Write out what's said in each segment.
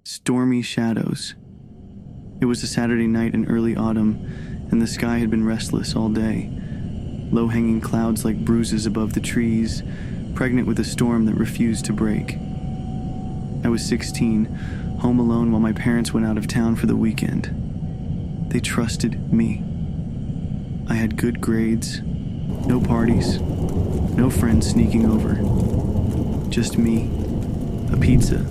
Stormy shadows. It was a Saturday night in early autumn, and the sky had been restless all day. Low-hanging clouds like bruises above the trees, pregnant with a storm that refused to break. I was 16, home alone while my parents went out of town for the weekend. They trusted me. I had good grades, no parties, no friends sneaking over. Just me, a pizza,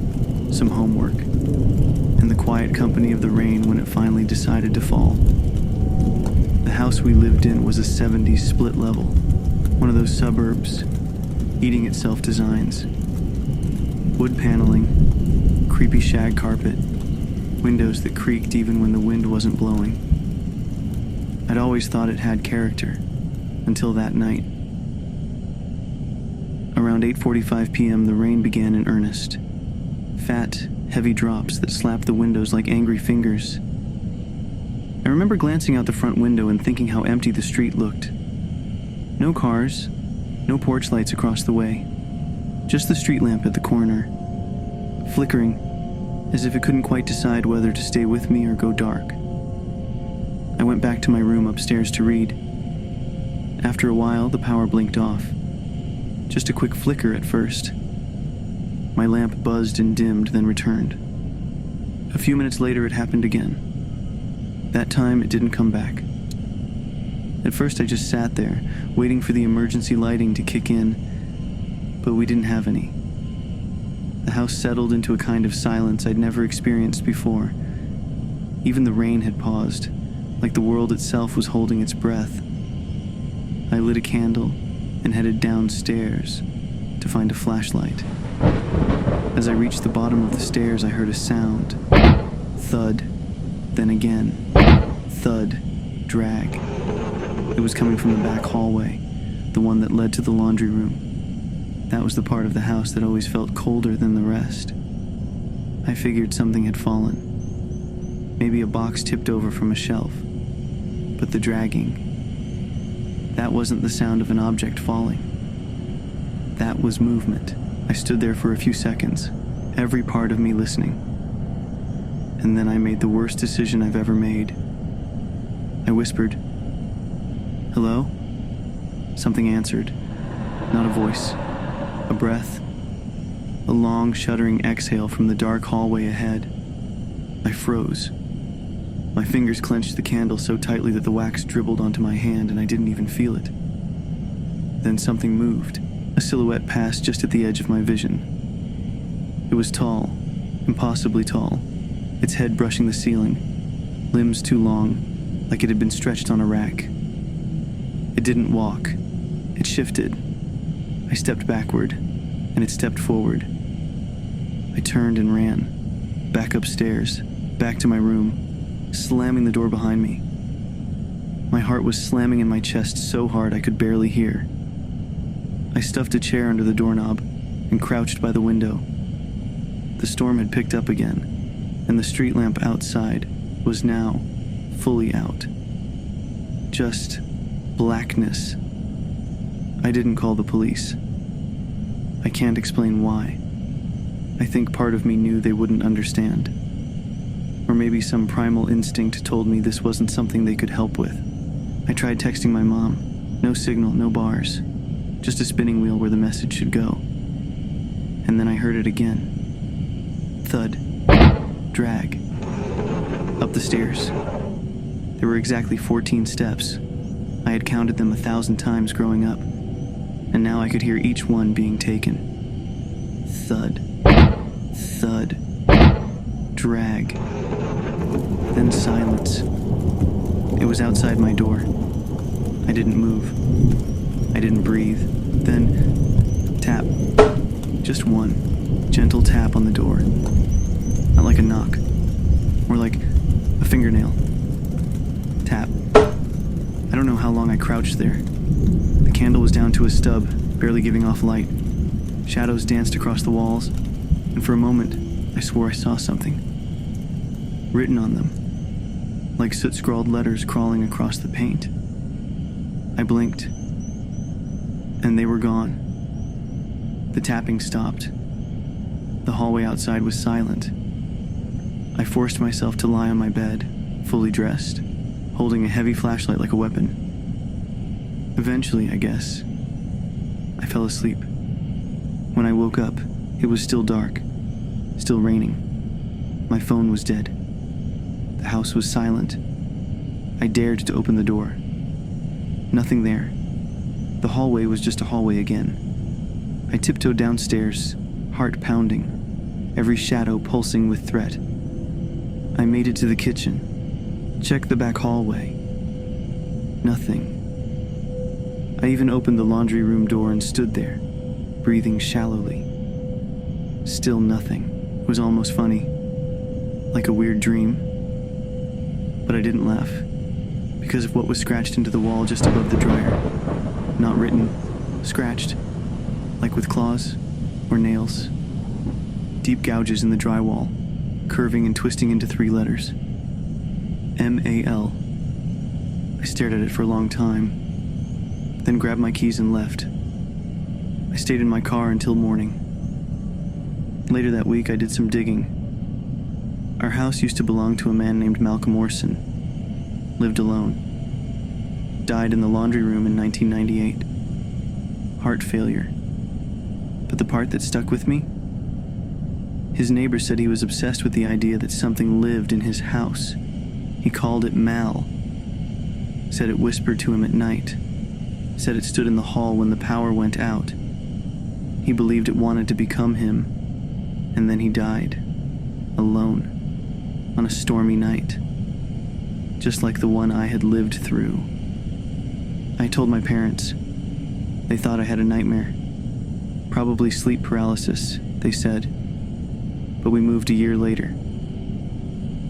some homework, and the quiet company of the rain when it finally decided to fall. The house we lived in was a 70s split level, one of those suburbs, eating itself designs. Wood paneling, creepy shag carpet, windows that creaked even when the wind wasn't blowing. I'd always thought it had character, until that night. Around 8:45 p.m. the rain began in earnest. Fat, heavy drops that slapped the windows like angry fingers. I remember glancing out the front window and thinking how empty the street looked. No cars, no porch lights across the way, just the street lamp at the corner, flickering as if it couldn't quite decide whether to stay with me or go dark. I went back to my room upstairs to read. After a while, the power blinked off. Just a quick flicker at first. My lamp buzzed and dimmed, then returned. A few minutes later, it happened again. That time, it didn't come back. At first, I just sat there, waiting for the emergency lighting to kick in, but we didn't have any. The house settled into a kind of silence I'd never experienced before. Even the rain had paused, like the world itself was holding its breath. I lit a candle and headed downstairs to find a flashlight. As I reached the bottom of the stairs, I heard a sound. Thud, then again. Thud, drag. It was coming from the back hallway, the one that led to the laundry room. That was the part of the house that always felt colder than the rest. I figured something had fallen. Maybe a box tipped over from a shelf. But the dragging, that wasn't the sound of an object falling. That was movement. I stood there for a few seconds, every part of me listening. And then I made the worst decision I've ever made. I whispered, "Hello?" Something answered. Not a voice, a breath, a long, shuddering exhale from the dark hallway ahead. I froze. My fingers clenched the candle so tightly that the wax dribbled onto my hand and I didn't even feel it. Then something moved. A silhouette passed just at the edge of my vision. It was tall, impossibly tall, its head brushing the ceiling, limbs too long, like it had been stretched on a rack. It didn't walk. It shifted. I stepped backward, and it stepped forward. I turned and ran, back upstairs, back to my room, slamming the door behind me. My heart was slamming in my chest so hard I could barely hear. I stuffed a chair under the doorknob and crouched by the window. The storm had picked up again, and the street lamp outside was now fully out. Just blackness. I didn't call the police. I can't explain why. I think part of me knew they wouldn't understand. Or maybe some primal instinct told me this wasn't something they could help with. I tried texting my mom. No signal, no bars. Just a spinning wheel where the message should go. And then I heard it again. Thud. Drag. Up the stairs. There were exactly 14 steps. I had counted them 1,000 times growing up. And now I could hear each one being taken. Thud. Thud. Drag. Then silence. It was outside my door. I didn't move. I didn't breathe. Then, tap. Just one. Gentle tap on the door. Not like a knock. More like a fingernail. Tap. I don't know how long I crouched there. The candle was down to a stub, barely giving off light. Shadows danced across the walls, and for a moment, I swore I saw something. Written on them, like soot-scrawled letters crawling across the paint. I blinked, and they were gone. The tapping stopped. The hallway outside was silent. I forced myself to lie on my bed, fully dressed, holding a heavy flashlight like a weapon. Eventually, I guess, I fell asleep. When I woke up, it was still dark, still raining. My phone was dead. The house was silent. I dared to open the door. Nothing there. The hallway was just a hallway again. I tiptoed downstairs, heart pounding, every shadow pulsing with threat. I made it to the kitchen, checked the back hallway. Nothing. I even opened the laundry room door and stood there, breathing shallowly. Still nothing. It was almost funny, like a weird dream. But I didn't laugh, because of what was scratched into the wall just above the dryer. Not written, scratched, like with claws or nails. Deep gouges in the drywall, curving and twisting into 3 letters. M-A-L. I stared at it for a long time, then grabbed my keys and left. I stayed in my car until morning. Later that week, I did some digging. Our house used to belong to a man named Malcolm Orson. Lived alone. Died in the laundry room in 1998. Heart failure. But the part that stuck with me? His neighbor said he was obsessed with the idea that something lived in his house. He called it Mal. Said it whispered to him at night. Said it stood in the hall when the power went out. He believed it wanted to become him. And then he died. Alone. On a stormy night. Just like the one I had lived through. I told my parents. They thought I had a nightmare. Probably sleep paralysis, they said. But we moved a year later.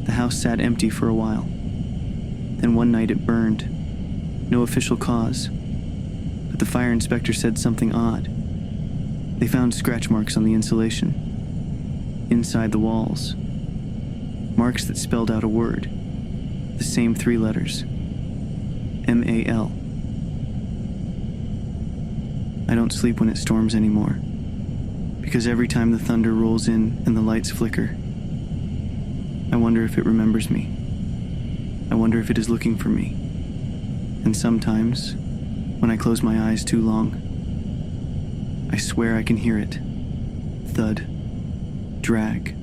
The house sat empty for a while. Then one night it burned. No official cause. But the fire inspector said something odd. They found scratch marks on the insulation. Inside the walls. Marks that spelled out a word. The same 3 letters. M-A-L. I don't sleep when it storms anymore. Because every time the thunder rolls in and the lights flicker, I wonder if it remembers me. I wonder if it is looking for me. And sometimes, when I close my eyes too long, I swear I can hear it. Thud. Drag.